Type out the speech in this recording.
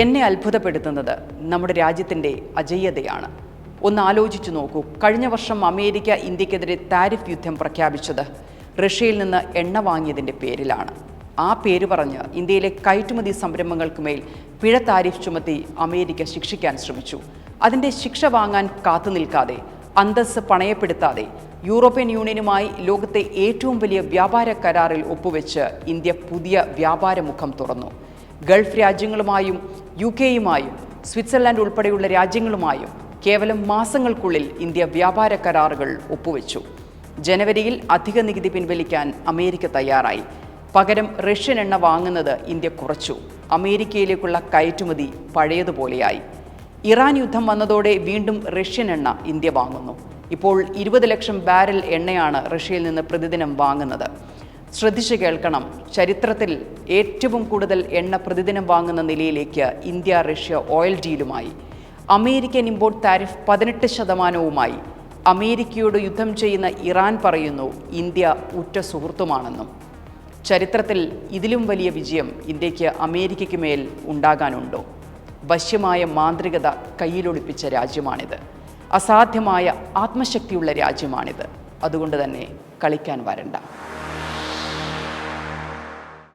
എന്നെ അത്ഭുതപ്പെടുത്തുന്നത് നമ്മുടെ രാജ്യത്തിൻ്റെ അജയ്യതയാണ്. ഒന്ന് ആലോചിച്ചു നോക്കൂ. കഴിഞ്ഞ വർഷം അമേരിക്ക ഇന്ത്യക്കെതിരെ താരിഫ് യുദ്ധം പ്രഖ്യാപിച്ചത് റഷ്യയിൽ നിന്ന് എണ്ണ വാങ്ങിയതിൻ്റെ പേരിലാണ്. ആ പേര് പറഞ്ഞ് ഇന്ത്യയിലെ കയറ്റുമതി സംരംഭങ്ങൾക്ക് മേൽ പിഴ താരിഫ് ചുമത്തി അമേരിക്ക ശിക്ഷിക്കാൻ ശ്രമിച്ചു. അതിൻ്റെ ശിക്ഷ വാങ്ങാൻ കാത്തു നിൽക്കാതെ, അന്തസ്സ് പണയപ്പെടുത്താതെ യൂറോപ്യൻ യൂണിയനുമായി ലോകത്തെ ഏറ്റവും വലിയ വ്യാപാര കരാറിൽ ഒപ്പുവെച്ച് ഇന്ത്യ പുതിയ വ്യാപാരമുഖം തുറന്നു. ഗൾഫ് രാജ്യങ്ങളുമായും UK-യുമായും സ്വിറ്റ്സർലാൻഡ് ഉൾപ്പെടെയുള്ള രാജ്യങ്ങളുമായും കേവലം മാസങ്ങൾക്കുള്ളിൽ ഇന്ത്യ വ്യാപാര കരാറുകൾ ഒപ്പുവെച്ചു. ജനുവരിയിൽ അധിക നികുതി പിൻവലിക്കാൻ അമേരിക്ക തയ്യാറായി. പകരം റഷ്യൻ എണ്ണ വാങ്ങുന്നത് ഇന്ത്യ കുറച്ചു. അമേരിക്കയിലേക്കുള്ള കയറ്റുമതി പഴയതുപോലെയായി. ഇറാൻ യുദ്ധം വന്നതോടെ വീണ്ടും റഷ്യൻ എണ്ണ ഇന്ത്യ വാങ്ങുന്നു. ഇപ്പോൾ 20 ലക്ഷം ബാരൽ എണ്ണയാണ് റഷ്യയിൽ നിന്ന് പ്രതിദിനം വാങ്ങുന്നത്. ശ്രദ്ധിച്ചു കേൾക്കണം, ചരിത്രത്തിൽ ഏറ്റവും കൂടുതൽ എണ്ണ പ്രതിദിനം വാങ്ങുന്ന നിലയിലേക്ക് ഇന്ത്യ റഷ്യ ഓയിൽ ഡീലുമായി. American import tariff 18%. അമേരിക്കയോട് യുദ്ധം ചെയ്യുന്ന ഇറാൻ പറയുന്നു ഇന്ത്യ ഉറ്റ സുഹൃത്തുമാണെന്നും. ചരിത്രത്തിൽ ഇതിലും വലിയ വിജയം ഇന്ത്യക്ക് അമേരിക്കയ്ക്ക് മേൽ ഉണ്ടാകാനുണ്ടോ? വശ്യമായ മാന്ത്രികത കയ്യിലൊളിപ്പിച്ച രാജ്യമാണിത്. അസാധ്യമായ ആത്മശക്തിയുള്ള രാജ്യമാണിത്. അതുകൊണ്ട് തന്നെ കളിക്കാൻ വരണ്ട.